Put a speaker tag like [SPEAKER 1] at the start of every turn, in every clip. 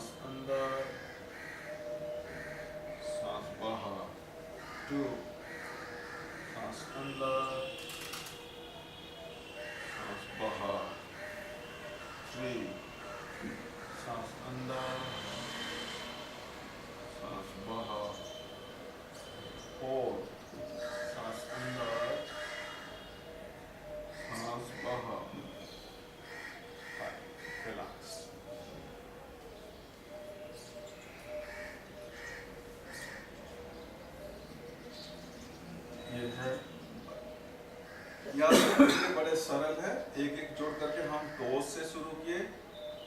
[SPEAKER 1] सांस अंदर, सांस बाहर, 2, सांस अंदर, सांस बाहर, 3, सांस अंदर, सांस बाहर, 4, सांस अंदर, सांस बाहर, 5, रिलैक्स। ये है, याद बड़े सरल है। एक एक जोड़ करके हम टोज से शुरू किए,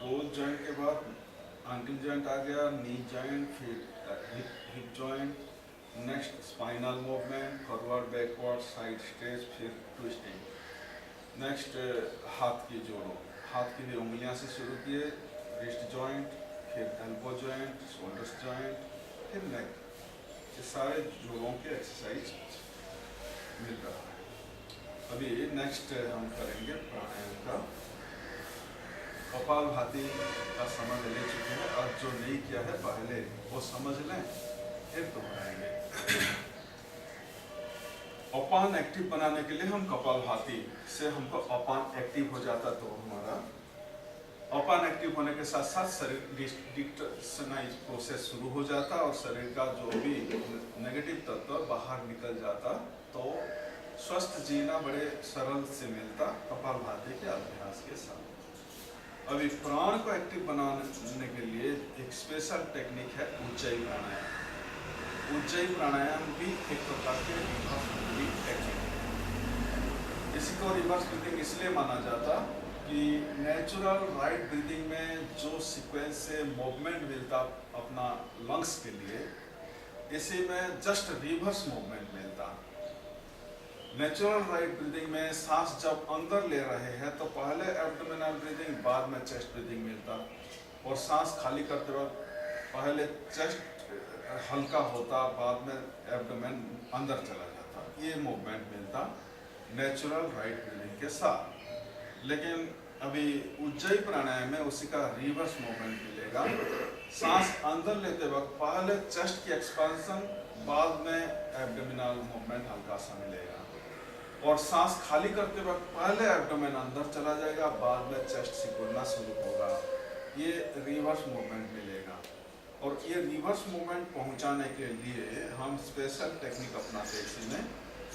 [SPEAKER 1] टोज जॉइंट के बाद एंकल जॉइंट आ गया, नी जॉइंट, फिर hip joint, next spinal movement, forward backward side stretch, फिर ट्विस्टिंग। नेक्स्ट हाथ की जोड़ों, हाथ की भी उंगलियां से शुरू किए, रिस्ट जॉइंट, फिर एल्बो जॉइंट, शोल्डर्स जॉइंट, फिर नेक। ये सारे जोड़ों के एक्सरसाइज मिल रहा है। अभी नेक्स्ट हम करेंगे प्राणायाम का। कपालभाति का समझ ले चुके हैं, और जो नहीं किया है पहले वो समझ लें, फिर दोहराएंगे। अपान एक्टिव बनाने के लिए हम कपालभाति से हमको अपान एक्टिव हो जाता, तो हमारा अपान एक्टिव होने के साथ साथ शरीर डिटॉक्सिफाइज प्रोसेस शुरू हो जाता और शरीर का जो भी नेगेटिव तत्व बाहर निकल जाता, तो स्वस्थ जीना बड़े सरल से मिलता कपालभाति के अभ्यास के साथ। अभी प्राण को एक्टिव बनाने के लिए एक स्पेशल टेक्निक है उज्जयी प्राणायाम। उज्जयी प्राणायाम भी एक प्रकार के रिवर्स ब्रीथिंग टेक्निक है। इसी को रिवर्स ब्रीथिंग इसलिए माना जाता कि नेचुरल राइट ब्रीदिंग में जो सीक्वेंस से मूवमेंट मिलता अपना लंग्स के लिए, इसी में जस्ट रिवर्स मूवमेंट मिलता। नेचुरल राइट ब्रीदिंग में सांस जब अंदर ले रहे हैं तो पहले एब्डोमिनल ब्रीदिंग, बाद में चेस्ट ब्रीदिंग मिलता, और सांस खाली करते वक्त पहले चेस्ट हल्का होता, बाद में एब्डोमेन अंदर चला जाता। ये मूवमेंट मिलता नेचुरल राइट ब्रीदिंग के साथ। लेकिन अभी उज्जयी प्राणायाम में उसी का रिवर्स मूवमेंट मिलेगा। सांस अंदर लेते वक्त पहले चेस्ट की एक्सपेंशन, बाद में एब्डोमिनल मूवमेंट हल्का सा मिलेगा, और सांस खाली करते वक्त पहले एब्डोमेन अंदर चला जाएगा, बाद में चेस्ट सिकुड़ना शुरू होगा। ये रिवर्स मूवमेंट मिलेगा, और ये रिवर्स मूवमेंट पहुंचाने के लिए हम स्पेशल टेक्निक अपनाते हैं। इसी में,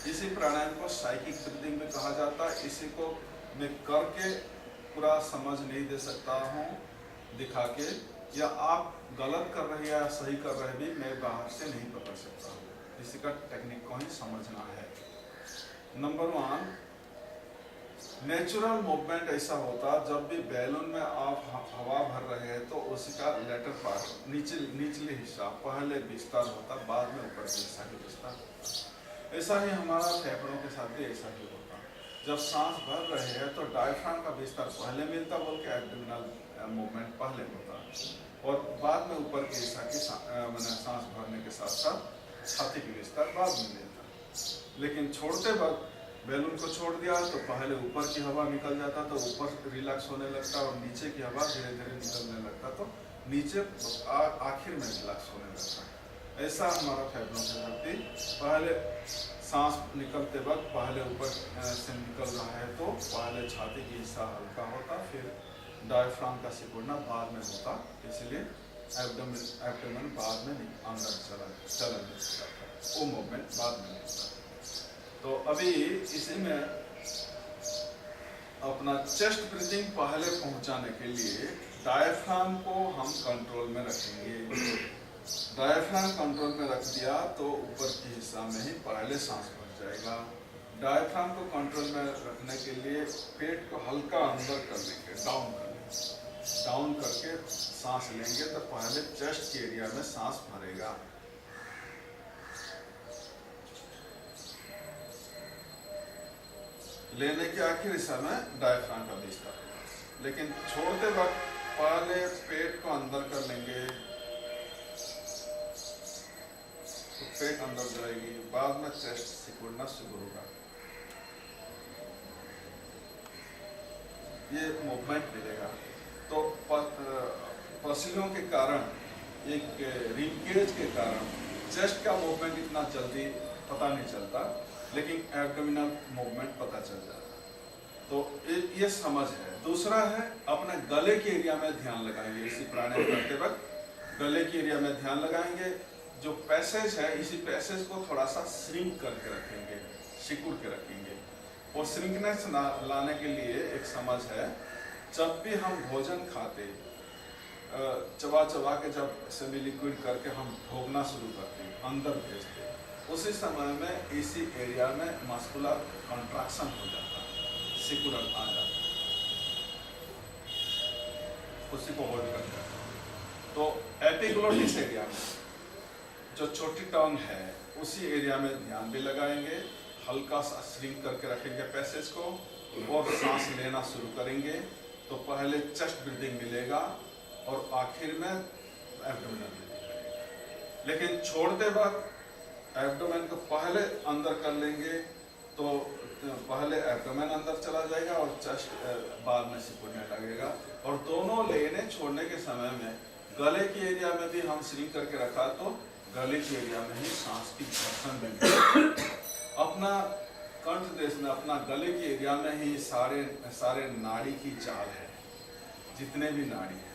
[SPEAKER 1] इसी प्राणायाम को साइकिक ब्रीदिंग में कहा जाता है। इसी को मैं करके पूरा समझ नहीं दे सकता हूँ दिखा के, या आप गलत कर रहे हैं या सही कर रहे भी मैं बाहर से नहीं पकड़ सकता हूँ। इसी का टेक्निक को ही समझना है। नंबर 1, नेचुरल मूवमेंट ऐसा होता जब भी बैलून में आप हवा भर रहे हैं तो उसी का लेटर पार्ट, निचले हिस्सा पहले विस्तार होता, बाद में ऊपर के हिस्सा के विस्तार होता। ऐसा ही हमारा फेफड़ों के साथ भी ऐसा ही होता। जब सांस भर रहे हैं तो डायफ्राम का विस्तार पहले मिलता, बोल के एब्डोमिनल मूवमेंट पहले होता, और बाद में ऊपर के हिस्सा की सांस भरने के साथ साथ छाती की विस्तार बाद में मिलता। लेकिन छोड़ते वक्त बैलून को छोड़ दिया तो पहले ऊपर की हवा निकल जाता, तो ऊपर रिलैक्स होने लगता, और नीचे की हवा धीरे धीरे निकलने लगता, तो नीचे आखिर में रिलैक्स होने लगता। ऐसा हमारा फेफड़ों के साथ भी पहले सांस निकलते वक्त पहले ऊपर से निकल रहा है तो पहले छाती की हिस्सा हल्का होता, फिर डायफ्राम का सिकुड़ना बाद में होता, इसलिए एब्डोमेन बाद में अंदर चला जाता, वो मूवमेंट बाद में होता। तो अभी इसी में अपना चेस्ट ब्रीदिंग पहले पहुंचाने के लिए डायफ्राम को हम कंट्रोल में रखेंगे। डायफ्राम कंट्रोल में रख दिया तो ऊपर के हिस्सा में ही पहले सांस भर जाएगा। डायफ्राम को कंट्रोल में रखने के लिए पेट को हल्का अंदर कर लेंगे, डाउन कर लेंगे। डाउन करके सांस लेंगे तो पहले चेस्ट के एरिया में सांस भरेगा। लेने के आखिर हिस्सा में डायफ्राम का विस्तार होगा, लेकिन छोड़ते वक्त पहले पेट को अंदर कर लेंगे तो पेट अंदर जाएगी, बाद में चेस्ट सिकुड़ना शुरू होगा। ये मूवमेंट मिलेगा। तो पसलियों के कारण, एक रिबकेज के कारण चेस्ट का मूवमेंट इतना जल्दी पता नहीं चलता, लेकिन एब्डोमिनल मूवमेंट पता चल जाता। तो ये समझ है। दूसरा है अपने गले के एरिया में ध्यान लगाएंगे। इसी प्राणायाम करते वक्त गले के एरिया में ध्यान लगाएंगे। जो पैसेज है, इसी पैसेज को थोड़ा सा श्रिंक करके रखेंगे, सिकुड़ के रखेंगे। और श्रिंकनेस लाने के लिए एक समझ है, जब भी हम भोजन खाते, चबा चबा के जब सेमी लिक्विड करके हम भोगना शुरू करते हैं, अंदर भेजते, उसी समय में इसी एरिया में मस्कुलर कंट्रैक्शन हो जाता है, सिकुड़न आ जाता है, उसी को होल्ड करते हैं। तो एपिग्लोटिस एरिया में जो छोटी टंग है, उसी एरिया में ध्यान भी लगाएंगे, हल्का सा श्रिंक करके रखेंगे पैसेज को, और सांस लेना शुरू करेंगे। तो पहले चेस्ट ब्रीदिंग मिलेगा और आखिर में एब्डोमेन ब्रीदिंग मिलेगा। लेकिन छोड़ते वक्त एब्डोमेन को पहले अंदर कर लेंगे तो पहले एब्डोमेन अंदर चला जाएगा और चेस्ट बाद में सिकुड़ने लगेगा। और दोनों लेने छोड़ने के समय में गले के एरिया में भी हम श्रिंक करके रखा तो गले के एरिया में ही सांस की घर्षण भी अपना कंठ देश में, अपना गले के एरिया में ही सारे नाड़ी की चाल है, जितने भी नाड़ी है।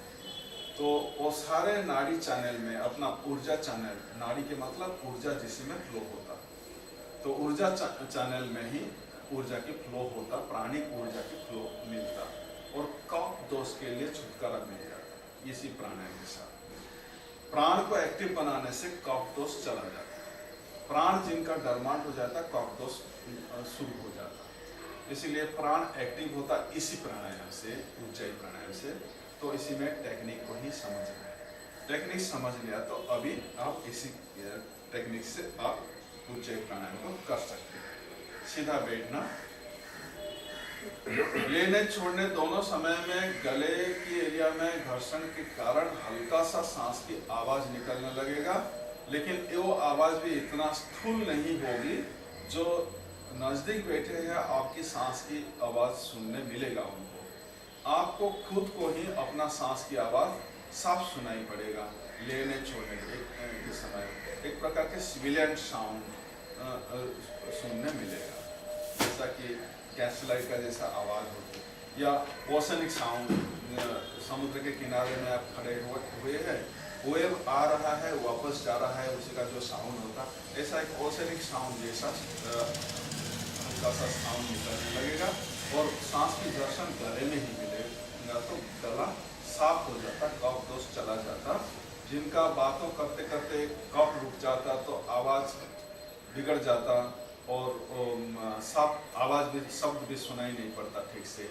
[SPEAKER 1] तो वो सारे नाड़ी चैनल में अपना ऊर्जा चैनल, नाड़ी के मतलब ऊर्जा जिसमें फ्लो होता, तो ऊर्जा चैनल में ही ऊर्जा की फ्लो होता, प्राणिक ऊर्जा की फ्लो मिलता और कफ दोष के लिए छुटकारा मिल जाता। इसी प्राणायाम के साथ प्राण को एक्टिव बनाने से कफ दोष चला जाता है। प्राण जिनका डरमांट हो जाता, कफ दोष शुरू हो जाता। इसीलिए प्राण एक्टिव होता इसी प्राणायाम से, उज्जयी प्राणायाम से। तो इसी में टेक्निक को ही समझना है। टेक्निक समझ लिया तो अभी आप इसी टेक्निक से आप उज्जयी प्राणायाम को कर सकते हैं। सीधा बैठना, लेने छोड़ने दोनों समय में गले की एरिया में घर्षण के कारण हल्का सा सांस की आवाज निकलने लगेगा, लेकिन वो आवाज भी इतना स्थूल नहीं होगी। जो नजदीक बैठे हैं आपकी सांस की आवाज सुनने मिलेगा उनको। आपको खुद को ही अपना सांस की आवाज साफ सुनाई पड़ेगा। लेने छोड़ने के समय एक प्रकार के सिविलियन साउंड सुनने मिलेगा, जैसा कि गैस लाइट का जैसा आवाज होती, या ओशनिक साउंड, समुद्र के किनारे में आप खड़े हुए हैं, वेव आ रहा है वापस जा रहा है, उसी का जो साउंड होता, ऐसा एक ओशनिक साउंड जैसा हल्का सा साउंड निकलने लगेगा। और सांस की घर्षण गले में ही मिलेगा, तो गला साफ हो जाता, कफ दोष चला जाता। जिनका बातों करते करते कफ रुक जाता तो आवाज बिगड़ जाता और साफ आवाज भी, शब्द भी सुनाई नहीं पड़ता ठीक से,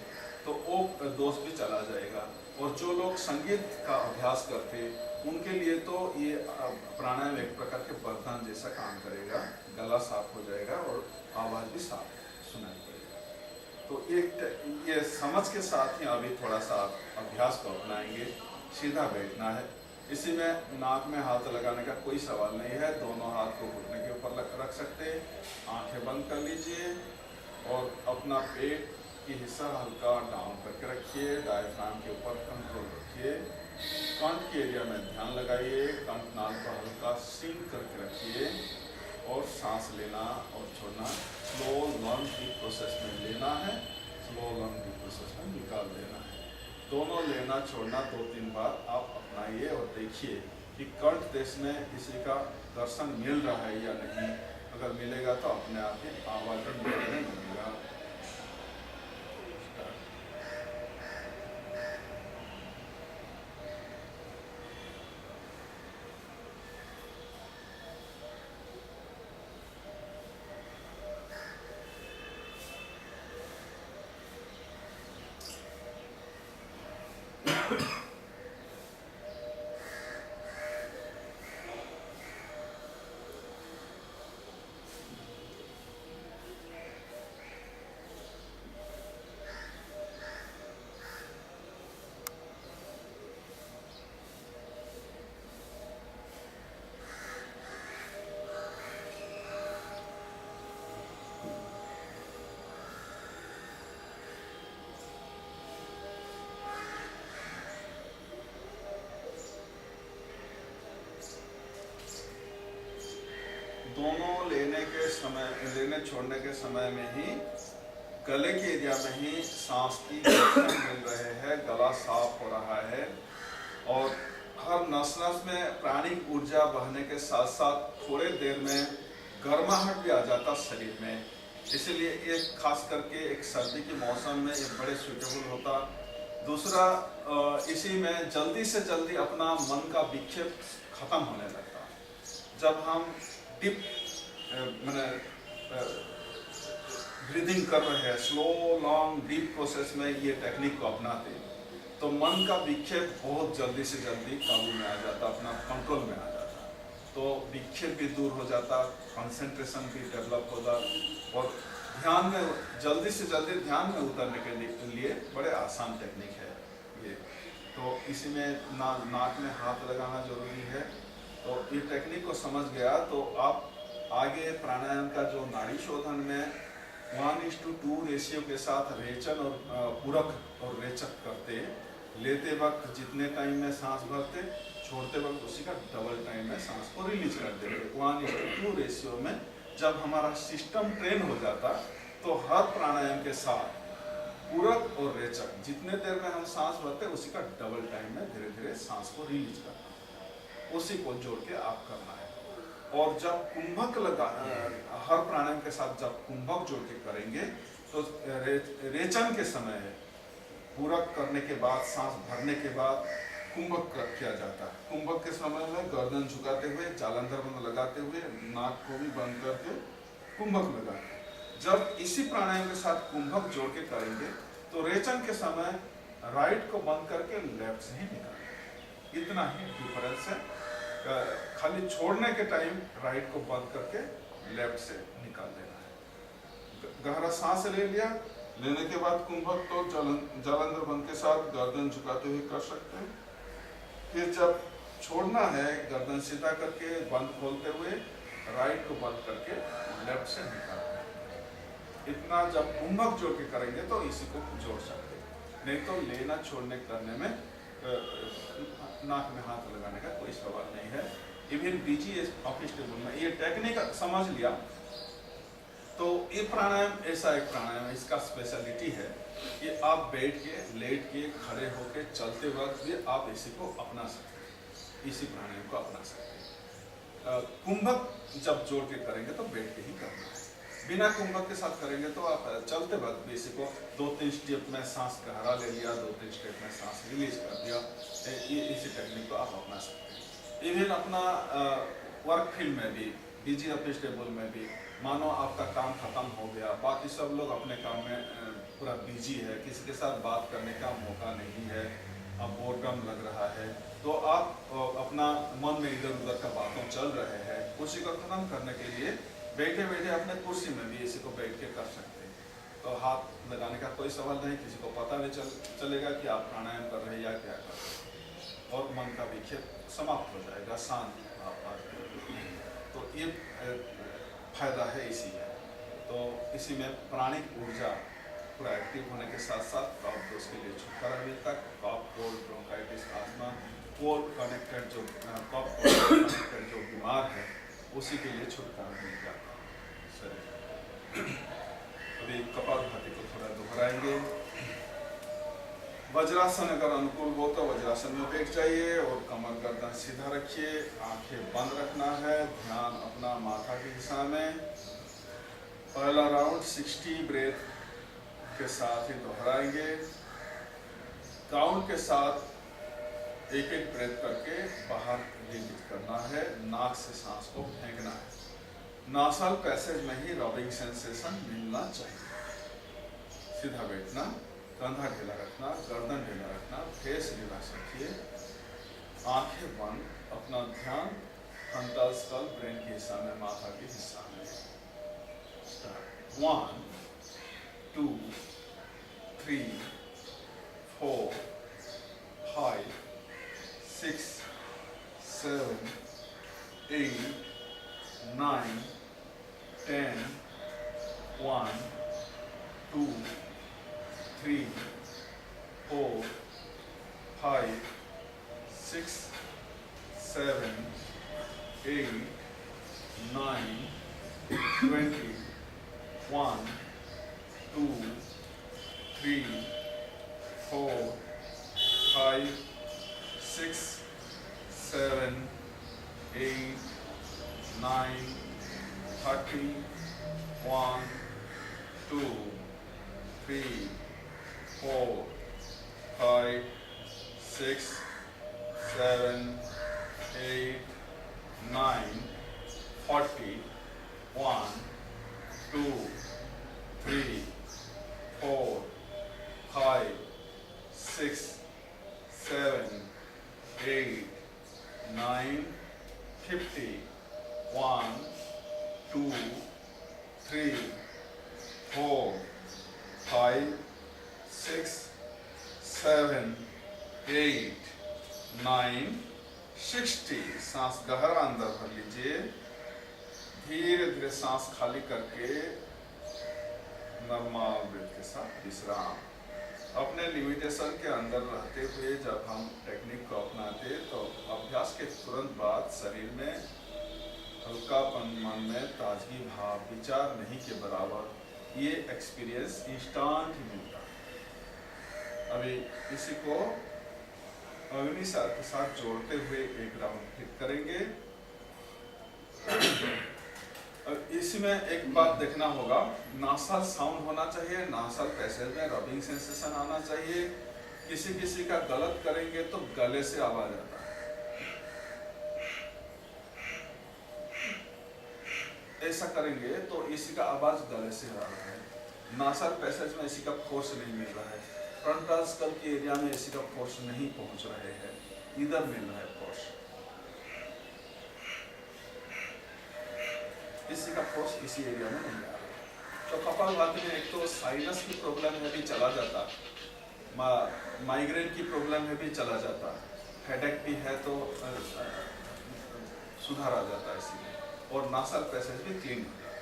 [SPEAKER 1] तो वो दोष भी चला जाएगा। और जो लोग संगीत का अभ्यास करते, उनके लिए तो ये प्राणायाम एक प्रकार के वरदान जैसा काम करेगा। गला साफ हो जाएगा और आवाज भी साफ सुनाई पड़ेगा। तो ये समझ के साथ ही अभी थोड़ा सा अभ्यास को अपनाएंगे। सीधा बैठना है, इसी में नाक में हाथ लगाने का कोई सवाल नहीं है। दोनों हाथ को घुटने के ऊपर रख सकते, आंखें बंद कर लीजिए और अपना पेट की हिस्सा हल्का डाउन करके रखिए, डायफ्राम के ऊपर कंट्रोल रखिए। कंठ के एरिया में ध्यान लगाइए, कंठ नाल को हल्का सिंक करके रखिए और सांस लेना और छोड़ना स्लो लॉन्ग की प्रोसेस में लेना है, स्लो लॉन्ग की प्रोसेस में निकाल देना है। दोनों लेना छोड़ना 2-3 बार आप अपनाइए और देखिए कि कंठ देश में किसी का दर्शन मिल रहा है या नहीं। अगर मिलेगा तो अपने आप ही आवाज निकलने लगेगा। दोनों लेने छोड़ने के समय में ही गले के एरिया में ही सांस की मिल रहे हैं, गला साफ हो रहा है और हर नस नस में प्राणिक ऊर्जा बहने के साथ साथ थोड़े देर में गर्माहट भी आ जाता शरीर में। इसीलिए एक खास करके एक सर्दी के मौसम में एक बड़े सूटेबल होता। दूसरा, इसी में जल्दी से जल्दी अपना मन का विक्षेप खत्म होने लगता। जब हम डीप मैंने ब्रीदिंग कर रहे हैं, स्लो लॉन्ग डीप प्रोसेस में ये टेक्निक को अपनाते हैं तो मन का विक्षेप बहुत जल्दी से जल्दी काबू में आ जाता, अपना कंट्रोल में आ जाता। तो विक्षेप भी दूर हो जाता, कंसंट्रेशन भी डेवलप होता और ध्यान में जल्दी से जल्दी ध्यान में उतरने के लिए बड़े आसान टेक्निक है ये। तो इसी में नाक में हाथ लगाना जरूरी है। तो ये टेक्निक को समझ गया तो आप आगे प्राणायाम का जो नाड़ी शोधन में 1:2 रेशियो के साथ रेचन और पूरक और रेचक करते, लेते वक्त जितने टाइम में सांस भरते, छोड़ते वक्त उसी का डबल टाइम में सांस को रिलीज कर देते। 1:2 रेशियो में जब हमारा सिस्टम ट्रेन हो जाता तो हर प्राणायाम के साथ पूरक और रेचक जितने देर में हम सांस भरते उसी का डबल टाइम में धीरे धीरे सांस को रिलीज करना, उसी को जोड़ के आप करना है। और जब कुंभक हर प्राणायाम के साथ जब कुंभक जोड़ के करेंगे तो रेचन के समय पूरक करने के बाद सांस भरने के बाद कुंभक किया जाता है। कुंभक के समय में गर्दन झुकाते हुए, जालंधर बंद लगाते हुए, नाक को भी बंद करके कुंभक लगाते। जब इसी प्राणायाम के साथ कुंभक जोड़ के करेंगे तो रेचन के समय राइट को बंद करके लेफ्ट से ही निकालेंगे। इतना ही डिफरेंस है। खाली छोड़ने के टाइम राइट को बंद करके लेफ्ट से निकाल देना है। गहरा सांस ले लिया, लेने के बाद कुंभक तो जालंधर बंद के साथ गर्दन झुकाते हुए कर सकते हैं। फिर जब छोड़ना है गर्दन सीधा करके बंद खोलते हुए राइट को बंद करके लेफ्ट से निकालना है। इतना जब कुंभक जोड़ के करेंगे तो इसी को जोड़ सकते हैं, नहीं तो लेना छोड़ने करने में नाक में हाथ लगाने का कोई सवाल नहीं है। इवन बीजी ऑफिस टेबल में ये टेक्निक समझ लिया तो ये प्राणायाम ऐसा एक प्राणायाम है, इसका स्पेशलिटी है कि आप बैठ के, लेट के, खड़े होके, चलते वक्त भी आप इसी को अपना सकते हैं, इसी प्राणायाम को अपना सकते हैं। कुंभक जब जोड़ के करेंगे तो बैठ के ही करना है। बिना कुंभक के साथ करेंगे तो आप चलते वक्त भी इसी को 2-3 स्टेप में सांस गहरा ले लिया, 2-3 स्टेप में सांस रिलीज कर दिया, इसी टेक्निक को आप अपना सकते हैं। इवन अपना वर्क फील्ड में भी, बिजी ऑफिस टेबल में भी, मानो आपका काम खत्म हो गया, बाकी सब लोग अपने काम में पूरा बिजी है, किसी के साथ बात करने का मौका नहीं है, अब बोर्डम लग रहा है, तो आप अपना मन में इधर उधर का बातों चल रहे हैं, उसी को खत्म करने के लिए बैठे बैठे अपने कुर्सी में भी इसी को बैठ के कर सकते हैं। तो हाथ लगाने का कोई सवाल नहीं, किसी को पता नहीं चलेगा कि आप प्राणायाम कर रहे हैं या क्या कर रहे हैं, और मन का विक्षेप समाप्त हो जाएगा, शांत। तो ये फायदा है इसी में। तो इसी में प्राणिक ऊर्जा पूरा एक्टिव होने के साथ साथ कफ दोष के लिए छुटकारा मिलता है। Cough, cold, bronchitis, asthma, cold connected जो कफ कनेक्टेड जो बीमार है उसी के लिए छुटकारा मिल जाता है। अभी कपालभाति को थोड़ा दोहराएंगे। वज्रासन अगर अनुकूल हो तो वज्रासन में बैठ जाइए और कमर गर्दन सीधा रखिए, आंखें बंद रखना है, ध्यान अपना माथा की दिशा में। पहला राउंड 60 ब्रेथ के साथ ही दोहराएंगे। काउंट के साथ एक एक ब्रेथ करके बाहर रिलीज करना है, नाक से सांस को फेंकना है। नासाल पैसेज में ही रबिंग सेंसेशन मिलना चाहिए। सीधा बैठना, कंधा ढीला रखना, गर्दन ढीला रखना, फेस रिलैक्स रखिए, आंखें बंद, अपना ध्यान फ्रंटल स्कल ब्रेन के हिस्सा में, माथा के हिस्सा में। स्टार्ट। 1 2 3 4 5 6 7 8 9 10 1 2 3 4 5 6 7 8 9, 20, 1, 2, 3, 4, 5, 6, 7, 8, 9, 30, 1, 2, 3, 4, 5, 6, 7, 8, 9, 40, 1, 2, 3, 4, 5, 6, 7, 8, 9, 50, 1, 2, 3, 4, 5, 6, 7, 8, 9, 60। सांस गहरा अंदर भर लीजिए, धीरे धीरे सांस खाली करके नॉर्मल ब्रीथ के साथ विश्राम। अपने लिमिटेशन के अंदर रहते हुए जब हम टेक्निक को अपनाते तो अभ्यास के तुरंत बाद शरीर में हल्कापन, मन में ताजगी भाव, विचार नहीं के बराबर, ये एक्सपीरियंस इंस्टेंट ही मिलता है। अभी इसी को अग्नि सार के साथ जोड़ते हुए एक राउंड फिर करेंगे। और इसमें एक बात देखना होगा, नासल साउंड होना चाहिए, नासल पैसेज में रबिंग सेंसेशन आना चाहिए। किसी किसी का गलत करेंगे तो गले से आवाज आता है, ऐसा करेंगे तो इसी का आवाज गले से आ रहा है। नासल पैसेज में इसी का फोर्स नहीं मिल रहा है, फ्रंटल स्कल के एरिया में इसी का फोर्स नहीं पहुंच रहे हैं, इधर मिल रहा है फोर्स। इसी का फोर्स इसी एरिया में नहीं आ रहा। तो कपालभाति में एक तो साइनस की प्रॉब्लम है भी चला जाता, माइग्रेन की प्रॉब्लम है भी चला जाता, हेडेक भी है तो सुधार आ जाता है इसी में, और नासल पैसेज भी क्लीन हो जाता।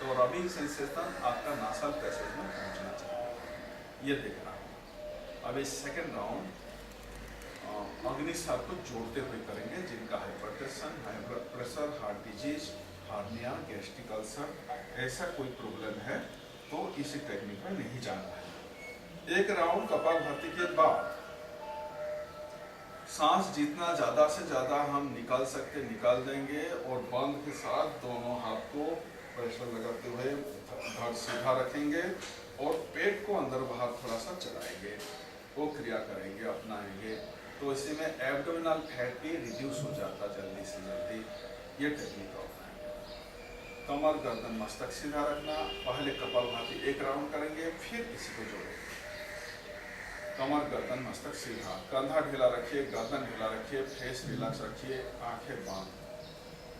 [SPEAKER 1] तो रबिंग सेंसेशन आपका नासल पैसेज में पहुंचना चाहिए, ये देखना। अब इस सेकेंड राउंड अग्नि सार को जोड़ते हुए करेंगे। जिनका hypertension, high blood pressure, heart disease, hernia, gastric ulcer, ऐसा कोई प्रॉब्लम है तो इसी टेक्निक में नहीं जाना है। एक राउंड कपालभाति के बाद सांस जितना ज्यादा से ज्यादा हम निकाल सकते निकाल देंगे, और बंद के साथ दोनों हाथ को प्रेशर लगाते हुए धड़ सीधा रखेंगे और पेट को अंदर बाहर थोड़ा सा चलाएंगे, वो क्रिया करेंगे, अपनाएंगे। तो इसी में एब्डोमिनल फैट भी रिड्यूस हो जाता जल्दी से जल्दी। ये टेक्निक अपनाएंगे। कमर, गर्दन, मस्तक सीधा रखना। पहले कपालभाति एक राउंड करेंगे, फिर इसी को जोड़ेंगे। कमर, गर्दन, मस्तक सीधा, कंधा ढीला रखिए, गर्दन ढीला रखिए, फेस रिलैक्स रखिए, आंखें बंद।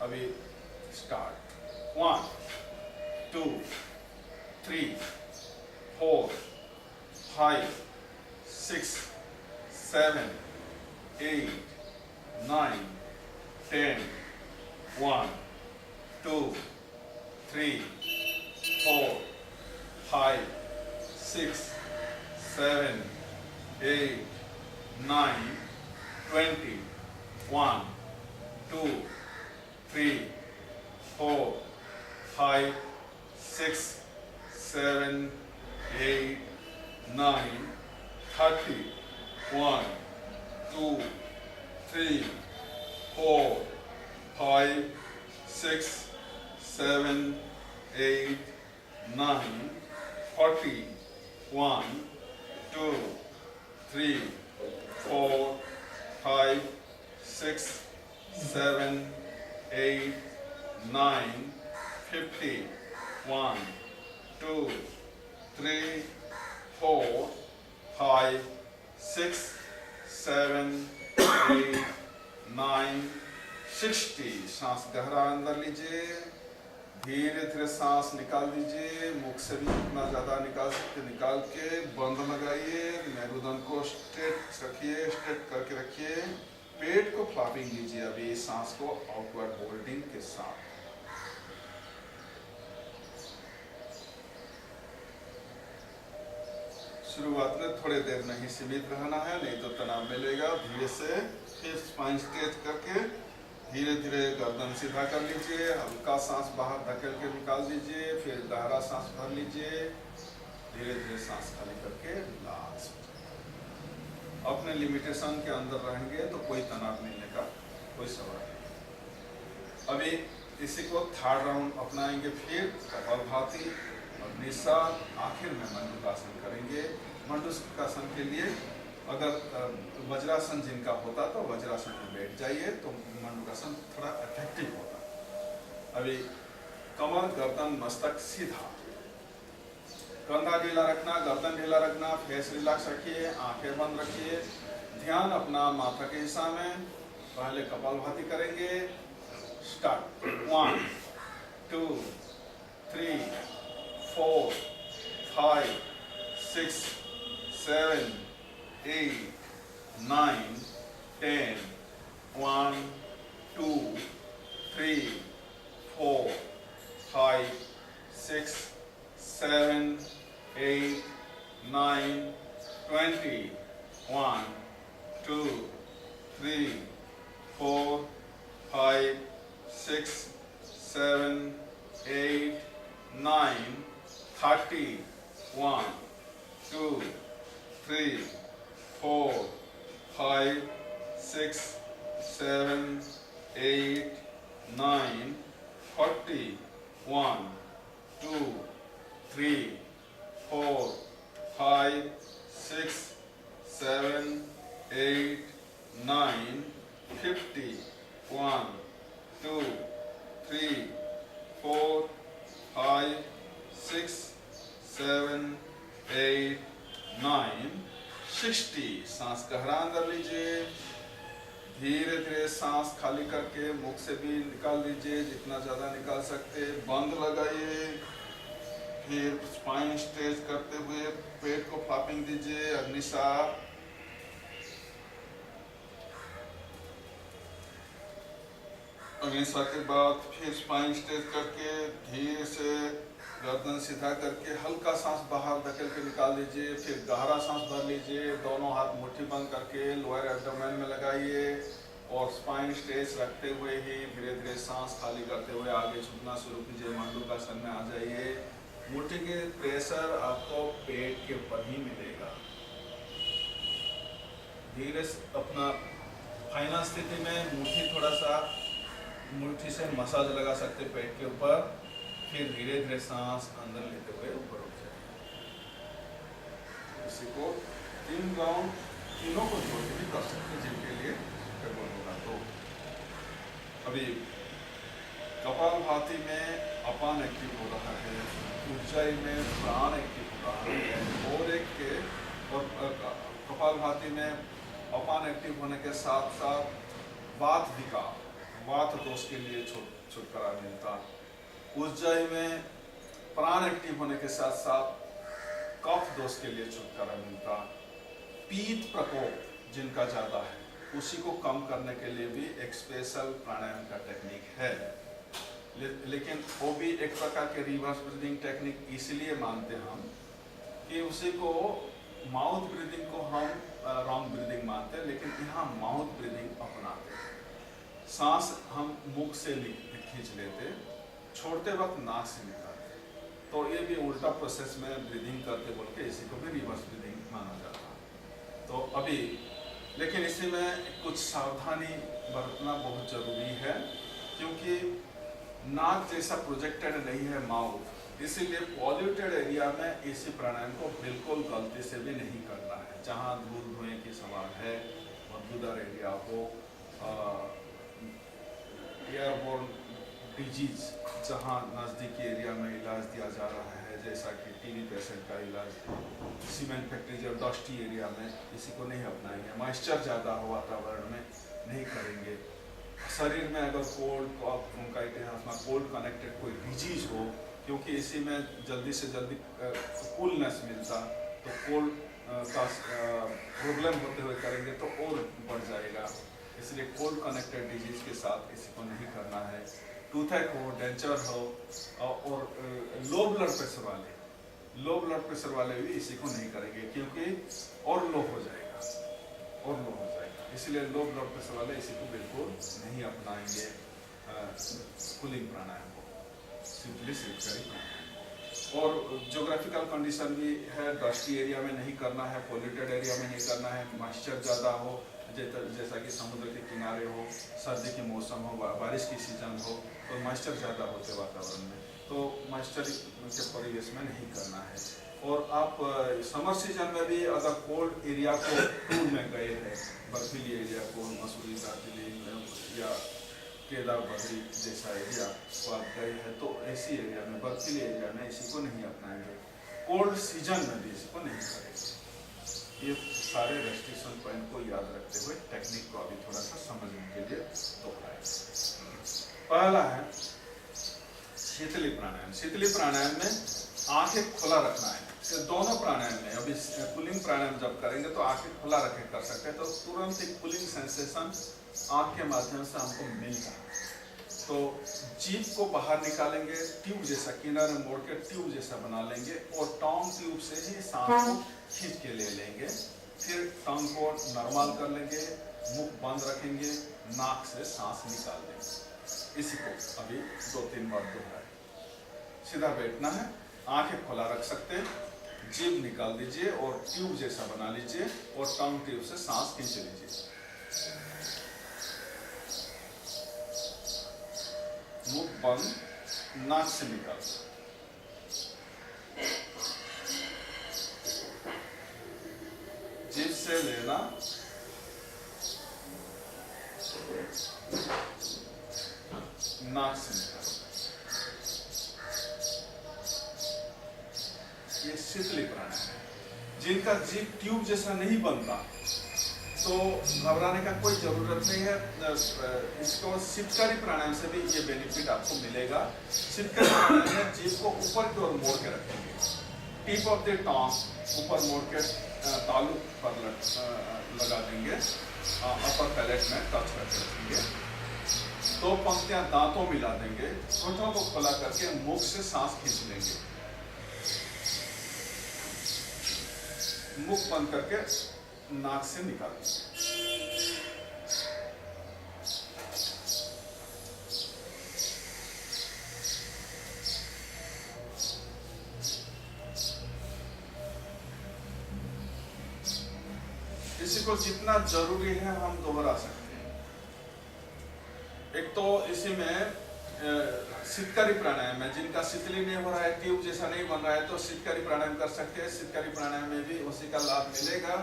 [SPEAKER 1] अभी स्टार्ट। 1, 2, 3, 4, 5, 6, 7, 8, 9, 10, 1, 2, 3, 4, 5, 6, 7, 8, 9, 20, 1, 2, 3, 4, 5, 6, 7, 8, 9, 30, 1, 2, 3, 4, 5, 6, 7, 8, 9, 40, 1, 2, 3, 4, 5, 6, 7, 8, 9, 50, 1, 2, 3, 4, 5, 6, 7, 8, 9, 60। सांस गहरा अंदर लीजिए, धीरे धीरे सांस निकाल दीजिए। मुख से भी जितना ज्यादा निकाल सकते निकाल के बंद लगाइए। मेरुदंड को स्ट्रेट रखिए, स्ट्रेट करके रखिए। पेट को फ्लैपिंग लीजिए अभी सांस को आउटवर्ड होल्डिंग के साथ। शुरुआत में थोड़ी देर में ही सीमित रहना है, नहीं तो तनाव मिलेगा। धीरे से फिर स्पाइन स्ट्रेच करके धीरे धीरे गर्दन सीधा कर लीजिए, हल्का सांस बाहर धकेल के निकाल दीजिए, फिर गहरा सांस भर लीजिए, धीरे धीरे सांस खाली करके रिलैक्स। अपने लिमिटेशन के अंदर रहेंगे तो कोई तनाव मिलने का कोई सवाल नहीं। अभी इसी को थर्ड राउंड अपनाएंगे, फिर कपालभाति और निशा, आखिर में मंडूकासन करेंगे। मंडूकासन के लिए अगर वज्रासन जिनका होता तो वज्रासन में बैठ जाइए तो मंडूकासन थोड़ा इफेक्टिव होता। अभी कमर, गर्दन, मस्तक सीधा, कंधा ढीला रखना, गर्दन ढीला रखना, फेस रिलैक्स रखिए, आंखें बंद रखिए, ध्यान अपना माथा के हिस्सा में। पहले कपालभाति करेंगे, स्टार्ट। 1 2 3 4 5 6 7 8 9 10 1 2 3 4 5 6 7 8 9 20 1 2 3 4 5 6 7 8 9 30 1 2 3 4 5 6 7 8 9 40 1 2 3 4 5 6 7 8 9 50 1 2 3 4 5 6 7 8 9 60। सांस गहरा अंदर लीजिए, धीरे धीरे सांस खाली करके मुख से भी निकाल दीजिए, जितना ज्यादा निकाल सकते। बंद लगाइए, फिर स्पाइन स्ट्रेच करते हुए पेट को फ्लैपिंग दीजिए। अग्निसार, अग्निसार के बाद फिर स्पाइन स्ट्रेच करके धीरे से गर्दन सीधा करके हल्का सांस बाहर धकेल के निकाल दीजिए। फिर गहरा सांस भर लीजिए, दोनों हाथ मुट्ठी बंद करके लोअर एब्डोमेन में लगाइए और स्पाइन स्ट्रेच रखते हुए ही धीरे धीरे सांस खाली करते हुए आगे झुकना शुरू कीजिए। मंडूकासन में आ जाइए। मुट्ठी के प्रेशर आपको पेट के ऊपर ही मिलेगा। धीरे से अपना फाइनल स्थिति में मुट्ठी थोड़ा सा मुट्ठी से मसाज लगा सकते पेट के ऊपर। फिर धीरे धीरे सांस अंदर लेते हुए ऊपर उठ जाए। इसी को 3 राउंड तीनों को जोड़ के भी कर सकते हैं, जिनके लिए बोलूँगा। तो अभी कपालभाति में अपान एक्टिव हो रहा है, उज्जयी में प्राण एक्टिव हो रहा है, और एक के और कपालभाति में अपान एक्टिव होने के साथ साथ वात विकार, वात दोष के लिए छुटकारा मिलता। उज्जयी में प्राण एक्टिव होने के साथ साथ कफ दोष के लिए छुटकारा मिलता। पीत प्रकोप जिनका ज्यादा है, उसी को कम करने के लिए भी एक स्पेशल प्राणायाम का टेक्निक है। लेकिन वो भी एक प्रकार के रिवर्स ब्रीदिंग टेक्निक इसलिए मानते हम कि उसी को माउथ ब्रीदिंग को हम रॉन्ग ब्रीदिंग मानते हैं, लेकिन यहाँ माउथ ब्रीदिंग अपनाते हैं। सांस हम मुख से खींच लेते, छोड़ते वक्त नाक से निकालते, तो ये भी उल्टा प्रोसेस में ब्रीदिंग करते बोल के इसी को भी रिवर्स ब्रीदिंग माना जाता है। तो अभी लेकिन इसी में कुछ सावधानी बरतना बहुत जरूरी है, क्योंकि नाक जैसा प्रोजेक्टेड नहीं है माउथ, इसीलिए पॉल्यूटेड एरिया में इसी प्राणायाम को बिल्कुल गलती से भी नहीं करना है। जहाँ धूल धुएं की सवाल है, बदबूदार एरिया हो, एयरबोर्न डिजीज जहाँ नज़दीकी एरिया में इलाज दिया जा रहा है, जैसा कि टीबी पेशेंट का इलाज सीमेंट फैक्ट्री और डस्टी एरिया में, इसी को नहीं अपनाएंगे। मॉइस्चर ज़्यादा हो वातावरण में नहीं करेंगे। शरीर में अगर कोल्ड ब्रोंकाइटिस में कोल्ड कनेक्टेड कोई डिजीज हो, क्योंकि इसी में जल्दी से जल्दी कूलनेस मिलता, तो कोल्ड का प्रॉब्लम होते हुए करेंगे तो और बढ़ जाएगा। इसलिए कोल्ड कनेक्टेड डिजीज के साथ इसी को नहीं करना है। टूथेक हो, डेंचर हो, और लो ब्लड प्रेशर वाले भी इसी को नहीं करेंगे, क्योंकि और लो हो जाएगा। इसलिए लो ब्लड प्रेशर वाले इसी को बिल्कुल नहीं अपनाएंगे कूलिंग प्राणायाम को, सिंपली शीतकारी प्राणायाम। और ज्योग्राफिकल कंडीशन भी है, डस्टी एरिया में नहीं करना है, पॉल्यूटेड एरिया में नहीं करना है, मॉइस्चर ज़्यादा हो, जैसा कि समुद्र के किनारे हो, सर्दी की मौसम हो, बारिश की सीजन हो, तो मॉइस्चर ज़्यादा होते वातावरण में, तो मॉइस्चर के परिवेश में नहीं करना है। और आप समर सीजन में भी अगर कोल्ड एरिया को टूर में गए हैं, बर्फीली एरिया को, मसूरी, दार्जिलिंग या केदार बद्री जैसा एरिया को आप गए हैं, तो ऐसी एरिया में, बर्फीली एरिया में इसी को नहीं अपनाएंगे, कोल्ड सीजन में भी इसको नहीं करेंगे। ये सारे रेस्ट्रिक्शन पॉइंट को याद रखते हुए टेक्निक को अभी थोड़ा सा समझने के लिए दोहराएं। पहला है शीतली प्राणायाम। शीतली प्राणायाम में आंखें खुला रखना है। तो दोनों प्राणायाम में, अभी कूलिंग प्राणायाम जब करेंगे तो आंखें खुला रखे कर सकते हैं, तो तुरंत एक कूलिंग सेंसेशन आंख के माध्यम से हमको मिलता है। तो जीभ को बाहर निकालेंगे, ट्यूब जैसा किनारे मोड़ के ट्यूब जैसा बना लेंगे और टॉन्ग ट्यूब से ही सांस को खींच के ले लेंगे। फिर टंग को नॉर्मल कर लेंगे, मुख बंद रखेंगे, नाक से सांस निकाल देंगे। इसी को अभी 2-3 बार दोहराएं। सीधा बैठना है, आंखें खुला रख सकते हैं, जीभ निकाल दीजिए और ट्यूब जैसा बना लीजिए और टंग ट्यूब से सांस खींच लीजिए। मुख बंद, नाक से निकाल। जीभ से लेना, नाक से निकाल। ये शीतली प्राणायाम है। जिनका जीभ ट्यूब जैसा नहीं बनता तो घबराने का कोई जरूरत नहीं है। इसको शीतकारी प्राणायाम से भी ये बेनिफिट आपको मिलेगा। शीतकारी प्राणायाम में जीभ को ऊपर की ओर मोड़ के रखेंगे, टिप ऑफ द टंग ऊपर मोड़ के तालू पर लगा देंगे, अपर पैलेट में टच करके रखेंगे। 2 पंक्तियां दांतों मिला देंगे, होठों को खुला करके मुख से सांस खींच लेंगे, मुख बंद करके नाक से निकाल देंगे। इसी को जितना जरूरी है हम दोहरा सकते हैं। एक तो इसी में शीतकारी प्राणायाम में जिनका शीतली नहीं हो रहा है, ट्यूब जैसा नहीं बन रहा है, तो शीतकारी प्राणायाम कर सकते हैं। शीतकारी प्राणायाम में भी उसी का लाभ मिलेगा।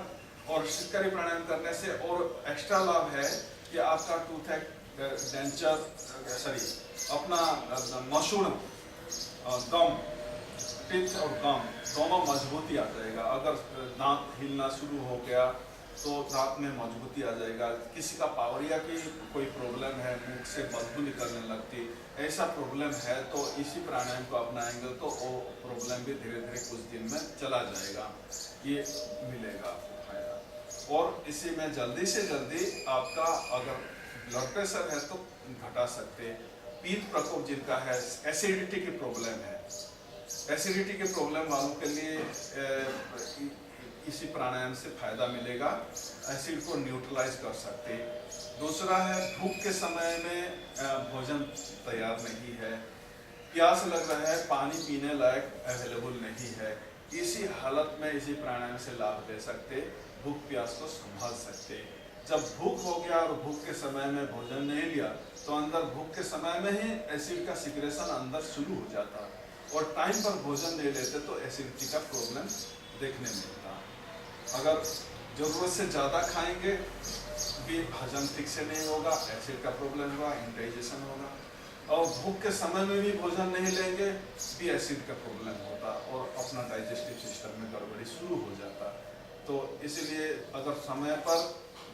[SPEAKER 1] और शीतकारी प्राणायाम करने से और एक्स्ट्रा लाभ है कि आपका टूथ डेंचर अपना मसूड़, गम, टीथ और गम दोनों मजबूती आ जाएगा। अगर दांत हिलना शुरू हो गया तो दांत में मजबूती आ जाएगा। किसी का पावरिया की कोई प्रॉब्लम है, मुख से बदबू निकलने लगती, ऐसा प्रॉब्लम है, तो इसी प्राणायाम को अपनाएंगे तो वो प्रॉब्लम भी धीरे धीरे कुछ दिन में चला जाएगा। ये मिलेगा आपको फायदा। और इसी में जल्दी से जल्दी आपका अगर ब्लड प्रेशर है तो घटा सकते, पीत प्रकोप जिनका है, एसिडिटी की प्रॉब्लम है, एसिडिटी के प्रॉब्लम वालों के लिए इसी प्राणायाम से फायदा मिलेगा, एसिड को न्यूट्रलाइज कर सकते। दूसरा है भूख के समय में भोजन तैयार नहीं है, प्यास लग रहा है, पानी पीने लायक अवेलेबल नहीं है, इसी हालत में इसी प्राणायाम से लाभ ले सकते, भूख प्यास को संभाल सकते। जब भूख हो गया और भूख के समय में भोजन नहीं लिया तो अंदर भूख के समय में ही एसिड का सिक्रेशन अंदर शुरू हो जाता, और टाइम पर भोजन नहीं लेते तो एसिडिटी का प्रॉब्लम देखने मिलता। अगर जरूरत से ज़्यादा खाएंगे भी हजम ठीक से नहीं होगा, एसिड का प्रॉब्लम होगा, इंडाइजेशन होगा। और भूख के समय में भी भोजन नहीं लेंगे भी एसिड का प्रॉब्लम होता और अपना डाइजेस्टिव सिस्टम में गड़बड़ी शुरू हो जाता। तो इसलिए अगर समय पर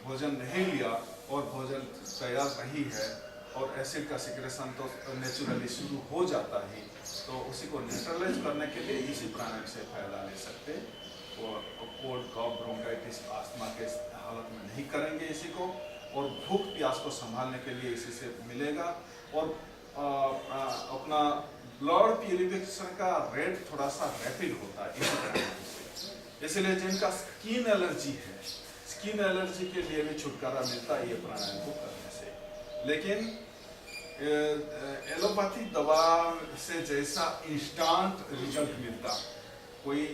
[SPEAKER 1] भोजन नहीं लिया और भोजन तैयार नहीं है और एसिड का सिक्रेशन तो नेचुरली शुरू हो जाता ही, तो उसी को न्यूट्रलाइज करने के लिए इसी प्राणायाम से फायदा ले सकते। और कोल्ड कफ ब्रोंकाइटिस आस्थमा के हालत में नहीं करेंगे इसी को, और भूख प्यास को संभालने के लिए इसी से मिलेगा। और अपना ब्लड प्यूरिफिकेशन का रेट थोड़ा सा रैपिड होता है इसी प्राणायाम से। इसलिए जिनका स्किन एलर्जी है, स्किन एलर्जी के लिए भी छुटकारा मिलता है ये प्राणायाम को करने से। लेकिन एलोपैथी दवा से जैसा इंस्टेंट रिजल्ट मिलता, कोई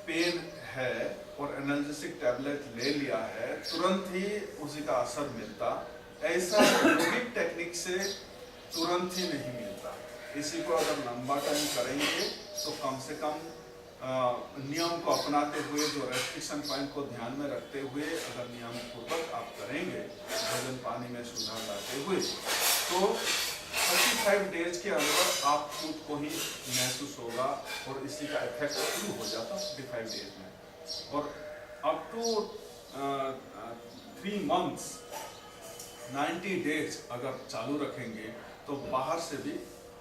[SPEAKER 1] पेन है और एनाल्जेसिक टैबलेट ले लिया है तुरंत ही उसी का असर मिलता, ऐसा योगिक टेक्निक से तुरंत ही नहीं मिलता। इसी को अगर लंबा टाइम करेंगे तो कम से कम नियम को अपनाते हुए, जो रेस्ट्रिक्शन पॉइंट को ध्यान में रखते हुए अगर नियम पूर्वक आप करेंगे, भोजन पानी में सुधार लाते हुए, तो 35 डेज के अंदर आप खुद को ही महसूस होगा और इसी का इफेक्ट शुरू हो जाता 35 डेज में। और अप टू 3 मंथ्स 90 डेज अगर चालू रखेंगे तो बाहर से भी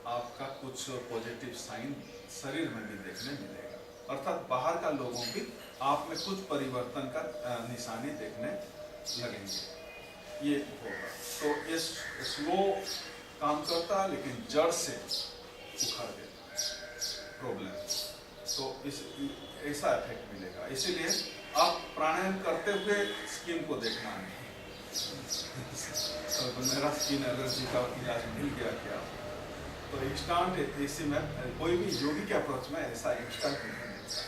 [SPEAKER 1] आपका कुछ पॉजिटिव साइन शरीर में भी देखने मिलेगा, अर्थात बाहर का लोगों भी आप में कुछ परिवर्तन का निशानी देखने लगेंगे। ये होगा तो ये स्लो काम करता है लेकिन जड़ से उखाड़ देता है प्रॉब्लम, तो इस ऐसा इफेक्ट मिलेगा। इसीलिए आप प्राणायाम करते हुए स्किन को देखना नहीं तो मेरा स्किन एलर्जी का इलाज मिल गया क्या, तो इंस्टेंट इसी में कोई भी योगी के अप्रोच में ऐसा इंस्टेंट नहीं मिलता,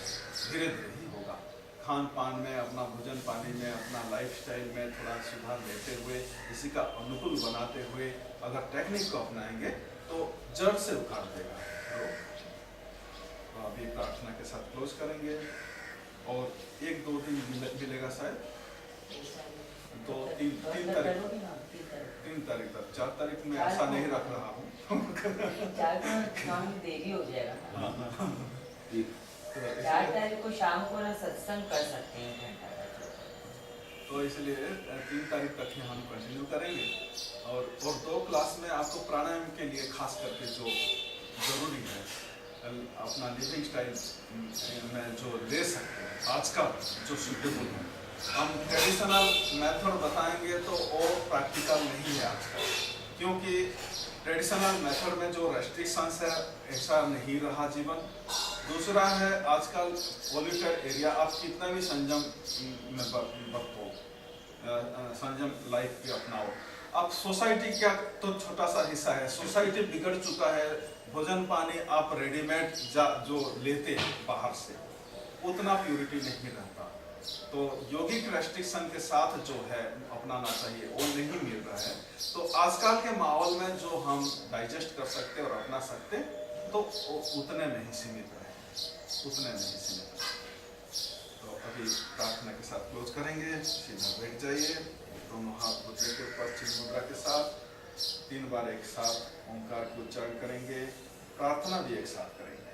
[SPEAKER 1] धीरे धीरे ही होगा। खान पान में, अपना भोजन पानी में, अपना लाइफस्टाइल में थोड़ा सुधार लेते हुए, इसी का अनुकूल बनाते हुए अगर टेक्निक को अपनाएंगे तो जड़ से उखाड़ देगा। तो अभी प्रार्थना के साथ क्लोज करेंगे और 1-2 दिन मिलेगा शायद, 3 तारीख तक, 4 तारीख में ऐसा नहीं रख रहा हूँ
[SPEAKER 2] 4 देरी हो जाएगा। 4 तारीख को शाम को ना सत्संग कर सकते हैं,
[SPEAKER 1] तो इसलिए 3 तारीख तक ही हम कंटिन्यू करेंगे। और 2 क्लास में आपको प्राणायाम के लिए खास करके जो जरूरी है, अपना लिविंग स्टाइल में जो ले सकते हैं आज का जो सूटेबल है, हम ट्रेडिशनल मेथड बताएंगे तो वो प्रैक्टिकल नहीं है आजकल, क्योंकि ट्रेडिशनल मेथड में जो रेस्ट्रिक्शंस है ऐसा नहीं रहा जीवन। दूसरा है आजकल पॉल्यूटेड एरिया, आप कितना भी संयम में बरतो, संयम लाइफ भी अपनाओ, आप सोसाइटी का तो छोटा सा हिस्सा है, सोसाइटी बिगड़ चुका है। भोजन पानी आप रेडीमेड जो लेते हैं बाहर से, उतना प्यूरिटी नहीं रहता, तो यौगिक रेस्ट्रिक्शन के साथ जो है अपनाना चाहिए वो नहीं मिल रहा है। तो आजकल के माहौल में जो हम डाइजेस्ट कर सकते और अपना सकते तो उतने में ही सीमित रहे, उतने में ही सीमित रहे। तो अभी प्रार्थना के साथ क्लोज करेंगे, सीधा बैठ जाइए, दोनों हाथ घुटने के ऊपर चिन्ह मुद्रा के साथ 3 बार एक साथ ओंकार को उच्चारण करेंगे, प्रार्थना भी एक साथ करेंगे।